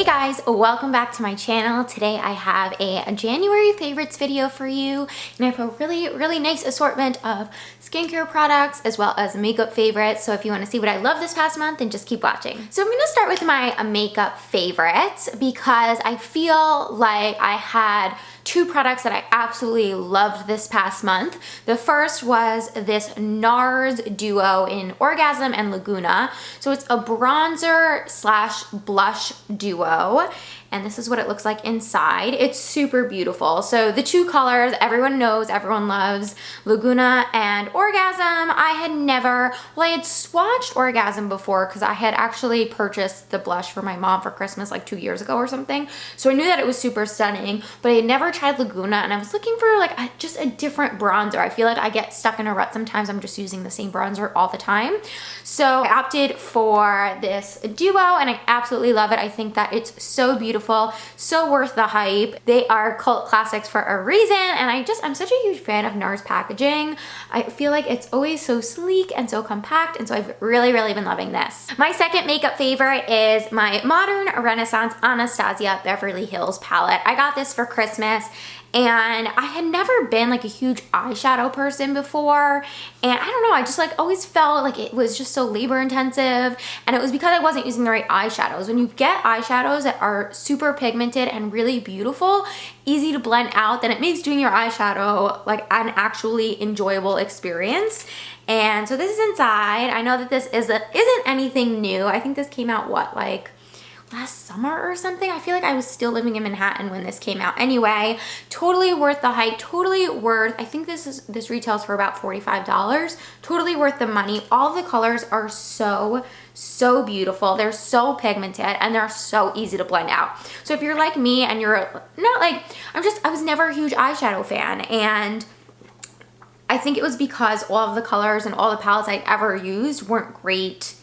Hey guys, welcome back to my channel. Today I have a January favorites video for you, and I have a really nice assortment of skincare products as well as makeup favorites. So if you want to see what I love this past month, then just keep watching. So I'm going to start with my makeup favorites because I feel like I had two products that I absolutely loved this past month. The first was this NARS duo in Orgasm and Laguna. So it's a bronzer slash blush duo, and this is what it looks like inside. It's super beautiful. So the two colors everyone knows, everyone loves, Laguna and Orgasm. I had swatched Orgasm before because I had actually purchased the blush for my mom for Christmas like 2 years ago or something. So I knew that it was super stunning, but I had never tried Laguna, and I was looking for like just a different bronzer. I feel like I get stuck in a rut sometimes. I'm just using the same bronzer all the time. So I opted for this duo, and I absolutely love it. I think that it's so beautiful, so worth the hype. They are cult classics for a reason, and I'm such a huge fan of NARS packaging. I feel like it's always so sleek and so compact, and so I've really been loving this. My second makeup favorite is my Modern Renaissance Anastasia Beverly Hills palette. I got this for Christmas, and I had never been like a huge eyeshadow person before, and I don't know, I just like always felt like it was just so labor intensive, and it was because I wasn't using the right eyeshadows. When you get eyeshadows that are super pigmented and really beautiful, easy to blend out, then it makes doing your eyeshadow like an actually enjoyable experience. And so this is inside. I know that this isn't anything new. I think this came out like last summer or something. I feel like I was still living in Manhattan when this came out. Anyway, totally worth the hype, totally worth, I think this retails for about $45. Totally worth the money. All the colors are so beautiful. They're so pigmented, and they're so easy to blend out. So if you're like me and you're not like, I was never a huge eyeshadow fan, and I think it was because all of the colors and all the palettes I'd ever used weren't great.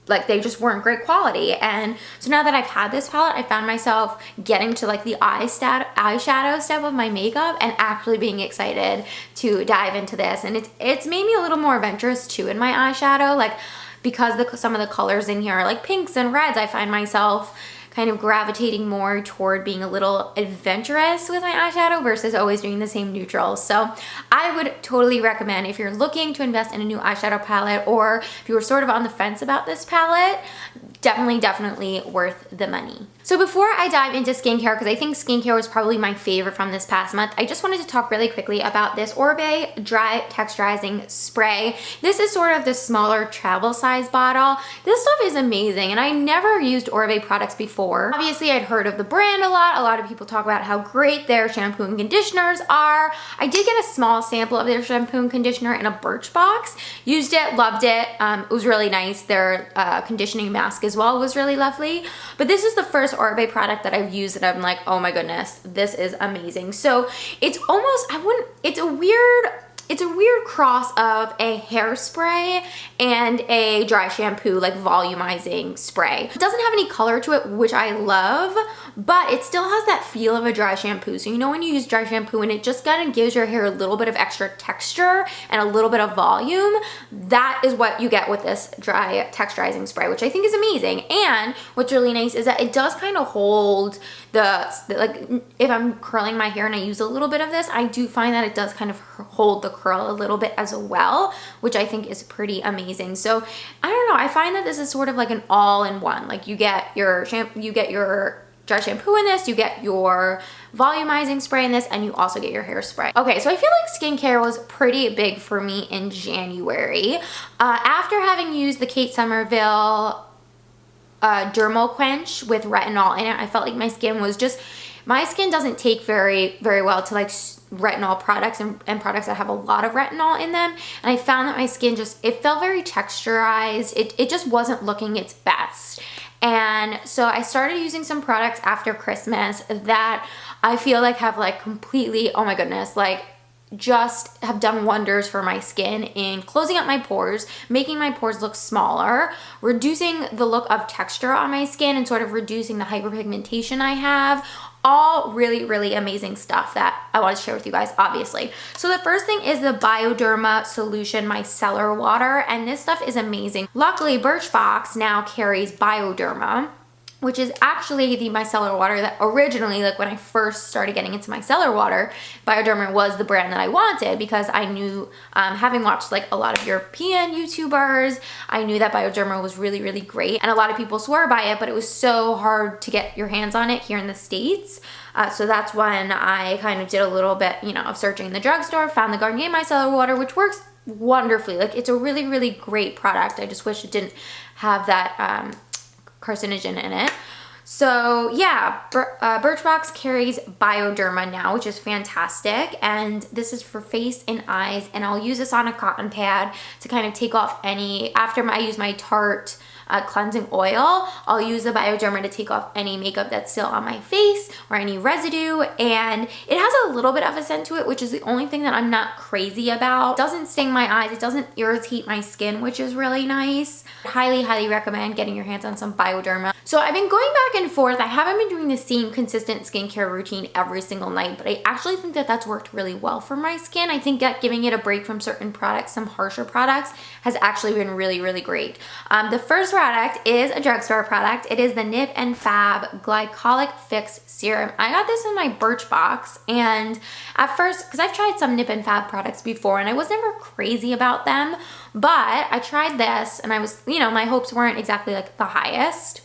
Like, they just weren't great quality. And so now that I've had this palette, I found myself getting to like the eyeshadow step of my makeup and actually being excited to dive into this. And it's made me a little more adventurous too in my eyeshadow, like because some of the colors in here are like pinks and reds. I find myself kind of gravitating more toward being a little adventurous with my eyeshadow versus always doing the same neutrals. So I would totally recommend, if you're looking to invest in a new eyeshadow palette, or if you were sort of on the fence about this palette, definitely worth the money. So before I dive into skincare, because I think skincare was probably my favorite from this past month, I just wanted to talk really quickly about this Orbe Dry Texturizing Spray. This is sort of the smaller travel size bottle. This stuff is amazing, and I never used Orbe products before. Obviously, I'd heard of the brand a lot. A lot of people talk about how great their shampoo and conditioners are. I did get a small sample of their shampoo and conditioner in a Birchbox. Used it, loved it. It was really nice. Their conditioning mask as well was really lovely. But this is the first Orbe product that I've used that I'm like, oh my goodness, this is amazing. So it's almost, it's a weird cross of a hairspray and a dry shampoo, like volumizing spray. It doesn't have any color to it, which I love, but it still has that feel of a dry shampoo. So you know when you use dry shampoo and it just kind of gives your hair a little bit of extra texture and a little bit of volume, that is what you get with this dry texturizing spray, which I think is amazing. And what's really nice is that it does kind of hold like if I'm curling my hair and I use a little bit of this, I do find that it does kind of hold the curl a little bit as well, which I think is pretty amazing. So I don't know, I find that this is sort of like an all-in-one. Like you get your dry shampoo in this, you get your volumizing spray in this, and you also get your hairspray. Okay, so I feel like skincare was pretty big for me in January. After having used the Kate Somerville Dermal Quench with retinol in it, I felt like my skin doesn't take very well to like retinol products and products that have a lot of retinol in them. And I found that my skin it felt very texturized. It just wasn't looking its best. And so I started using some products after Christmas that I feel like have like completely, oh my goodness, like just have done wonders for my skin in closing up my pores, making my pores look smaller, reducing the look of texture on my skin, and sort of reducing the hyperpigmentation I have. All really amazing stuff that I want to share with you guys, obviously. So the first thing is the Bioderma Solution Micellar Water, and this stuff is amazing. Luckily, Birchbox now carries Bioderma, which is actually the micellar water that originally, like when I first started getting into micellar water, Bioderma was the brand that I wanted, because I knew, having watched like a lot of European YouTubers, I knew that Bioderma was really, really great. And a lot of people swore by it, but it was so hard to get your hands on it here in the States. So that's when I kind of did a little bit, you know, of searching in the drugstore, found the Garnier micellar water, which works wonderfully. Like, it's a really, really great product. I just wish it didn't have that, carcinogen in it. So yeah, Birchbox carries Bioderma now, which is fantastic. And this is for face and eyes. And I'll use this on a cotton pad to kind of take off any, after I use my Tarte cleansing oil, I'll use the Bioderma to take off any makeup that's still on my face or any residue. And it has a little bit of a scent to it, which is the only thing that I'm not crazy about. It doesn't sting my eyes. It doesn't irritate my skin, which is really nice. Highly, highly recommend getting your hands on some Bioderma. So I've been going back and forth. I haven't been doing the same consistent skincare routine every single night, but I actually think that that's worked really well for my skin. I think that giving it a break from certain products, some harsher products, has actually been really, really great. The first product is a drugstore product. It is the Nip and Fab Glycolic Fix Serum. I got this in my Birchbox, and at first, because I've tried some Nip and Fab products before and I was never crazy about them, but I tried this and I was, you know, my hopes weren't exactly like the highest.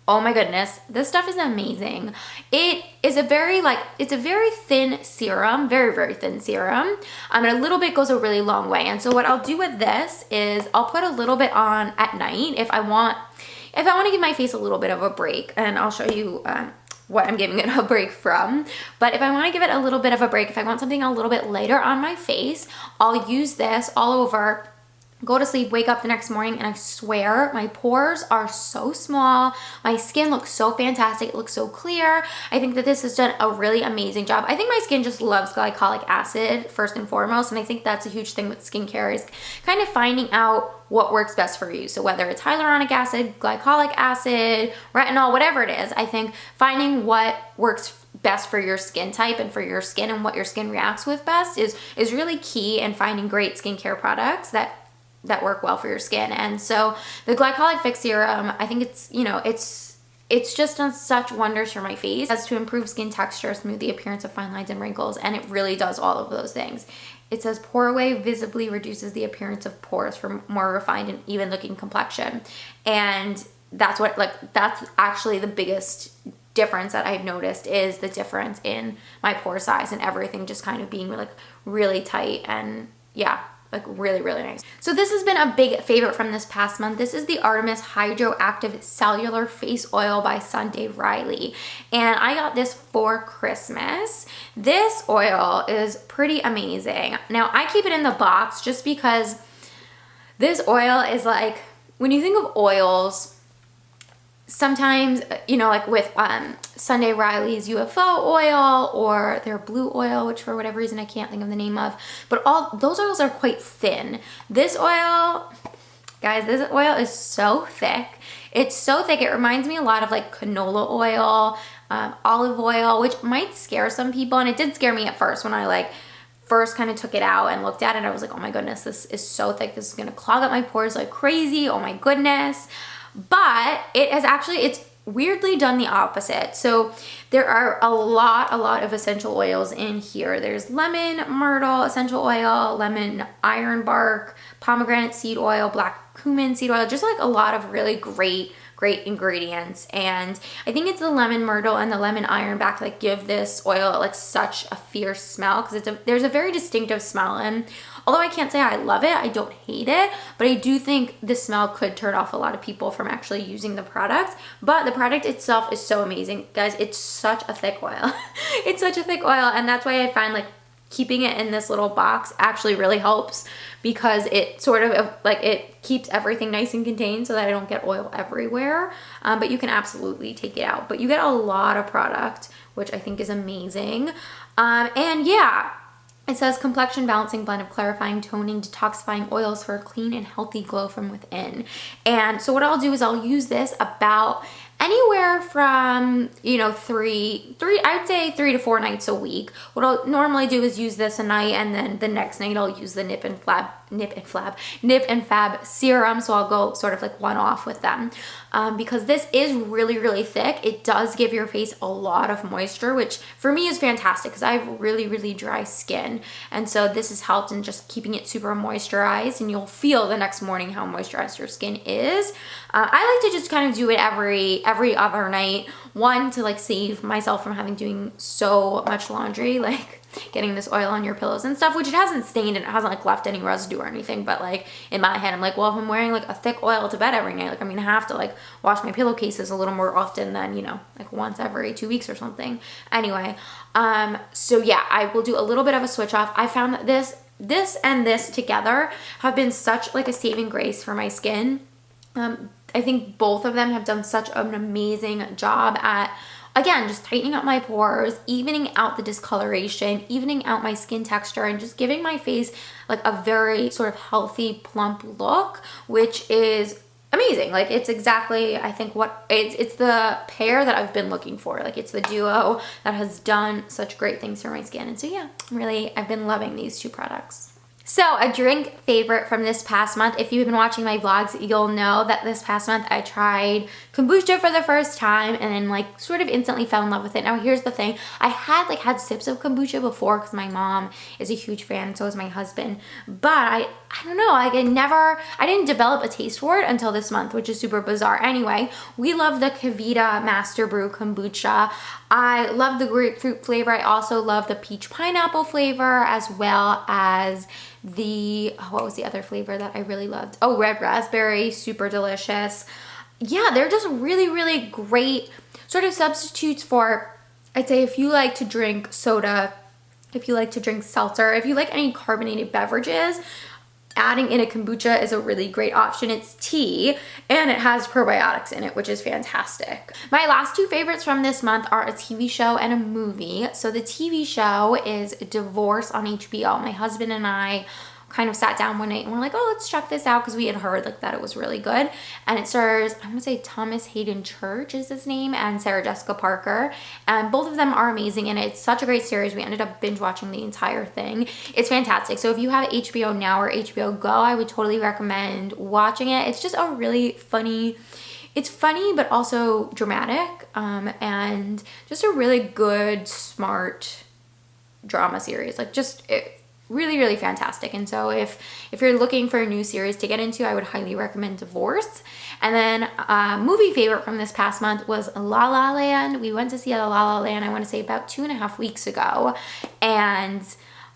Oh my goodness, this stuff is amazing. It is a very it's a very thin serum, very, very thin serum. And a little bit goes a really long way. And so what I'll do with this is I'll put a little bit on at night if I want to give my face a little bit of a break. And I'll show you what I'm giving it a break from. But if I want to give it a little bit of a break, if I want something a little bit lighter on my face, I'll use this all over, go to sleep, wake up the next morning, and I swear my pores are so small. My skin looks so fantastic. It looks so clear. I think that this has done a really amazing job. I think my skin just loves glycolic acid first and foremost, and I think that's a huge thing with skincare, is kind of finding out what works best for you. So whether it's hyaluronic acid, glycolic acid, retinol, whatever it is, I think finding what works best for your skin type and for your skin and what your skin reacts with best is really key in finding great skincare products that work well for your skin. And so the Glycolic Fix Serum, I think it's, you know, it's just done such wonders for my face, as to improve skin texture, smooth the appearance of fine lines and wrinkles, and it really does all of those things. It says pore away visibly reduces the appearance of pores for more refined and even looking complexion. And that's what, that's actually the biggest difference that I've noticed, is the difference in my pore size and everything just kind of being really tight, and yeah, really, really nice. So this has been a big favorite from this past month. This is the Artemis Hydroactive Cellular Face Oil by Sunday Riley. And I got this for Christmas. This oil is pretty amazing. Now, I keep it in the box just because this oil is like, when you think of oils, sometimes, you know, like with Sunday Riley's UFO oil or their blue oil, which for whatever reason I can't think of the name of, but all those oils are quite thin. This oil, guys, this oil is so thick. It's so thick. It reminds me a lot of like canola oil, olive oil, which might scare some people. And it did scare me at first when I first kind of took it out and looked at it. I was like, oh my goodness, this is so thick. This is going to clog up my pores like crazy. Oh my goodness. But it has actually, it's weirdly done the opposite. So there are a lot of essential oils in here. There's lemon myrtle essential oil, lemon iron bark, pomegranate seed oil, black cumin seed oil, just like a lot of really great ingredients. And I think it's the lemon myrtle and the lemon ironbark that give this oil such a fierce smell, because there's a very distinctive smell. And although I can't say I love it, I don't hate it, but I do think the smell could turn off a lot of people from actually using the product. But the product itself is so amazing. Guys, it's such a thick oil. It's such a thick oil, and that's why I find keeping it in this little box actually really helps, because it sort of it keeps everything nice and contained so that I don't get oil everywhere. But you can absolutely take it out. But you get a lot of product, which I think is amazing. And yeah, it says complexion balancing blend of clarifying, toning, detoxifying oils for a clean and healthy glow from within. And so what I'll do is I'll use this about anywhere from, you know, I'd say 3 to 4 nights a week. What I'll normally do is use this a night, and then the next night I'll use the Nip and Fab serum. So I'll go sort of like one off with them. Because this is really, really thick. It does give your face a lot of moisture, which for me is fantastic because I have really, really dry skin. And so this has helped in just keeping it super moisturized, and you'll feel the next morning how moisturized your skin is. I like to just kind of do it every other night. One, to like save myself from doing so much laundry, like getting this oil on your pillows and stuff, which it hasn't stained and it hasn't like left any residue or anything, but like in my head I'm like, well, if I'm wearing like a thick oil to bed every night, like I'm gonna have to like wash my pillowcases a little more often than, you know, like once every 2 weeks or something. Anyway, so yeah, I will do a little bit of a switch off. I found that this and this together have been such like a saving grace for my skin. I think both of them have done such an amazing job at, again, just tightening up my pores, evening out the discoloration, evening out my skin texture, and just giving my face like a very sort of healthy, plump look, which is amazing. Like it's exactly, I think it's the pair that I've been looking for. Like it's the duo that has done such great things for my skin. And so yeah, I've been loving these two products. So a drink favorite from this past month, if you've been watching my vlogs, you'll know that this past month I tried kombucha for the first time and then like sort of instantly fell in love with it. Now here's the thing, I had sips of kombucha before because my mom is a huge fan and so is my husband, but I don't know, like I didn't develop a taste for it until this month, which is super bizarre. Anyway, we love the Kavita Master Brew kombucha. I love the grapefruit flavor. I also love the peach pineapple flavor, as well as the, what was the other flavor that I really loved? Oh, red raspberry, super delicious. Yeah, they're just really, really great sort of substitutes for, I'd say, if you like to drink soda, if you like to drink seltzer, if you like any carbonated beverages, adding in a kombucha is a really great option. It's tea and it has probiotics in it, which is fantastic. My last two favorites from this month are a TV show and a movie. So the TV show is Divorce on HBO. My husband and I kind of sat down one night and we're like, oh, let's check this out, because we had heard like that it was really good. And it stars, I'm gonna say Thomas Hayden Church is his name, and Sarah Jessica Parker, and both of them are amazing, and it's such a great series. We ended up binge watching the entire thing. It's fantastic. So if you have HBO Now or HBO Go, I would totally recommend watching it. It's just a really funny, it's funny but also dramatic, and just a really good, smart drama series. Like really, really fantastic. And so if you're looking for a new series to get into, I would highly recommend Divorce. And then movie favorite from this past month was La La Land. We went to see La La Land, I want to say about 2.5 weeks ago, and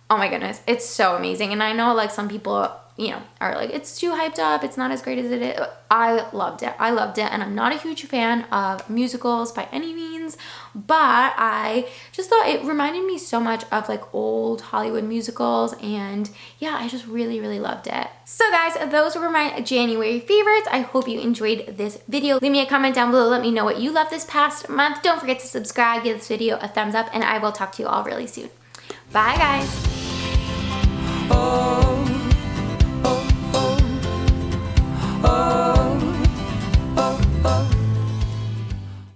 oh my goodness, it's so amazing. And I know like some people, you know, are like, it's too hyped up, it's not as great as it is. I loved it. And I'm not a huge fan of musicals by any means, but I just thought it reminded me so much of like old Hollywood musicals, and yeah, I just really, really loved it. So guys, those were my January favorites. I hope you enjoyed this video. Leave me a comment down below, let me know what you loved this past month. Don't forget to subscribe, give this video a thumbs up, and I will talk to you all really soon. Bye guys.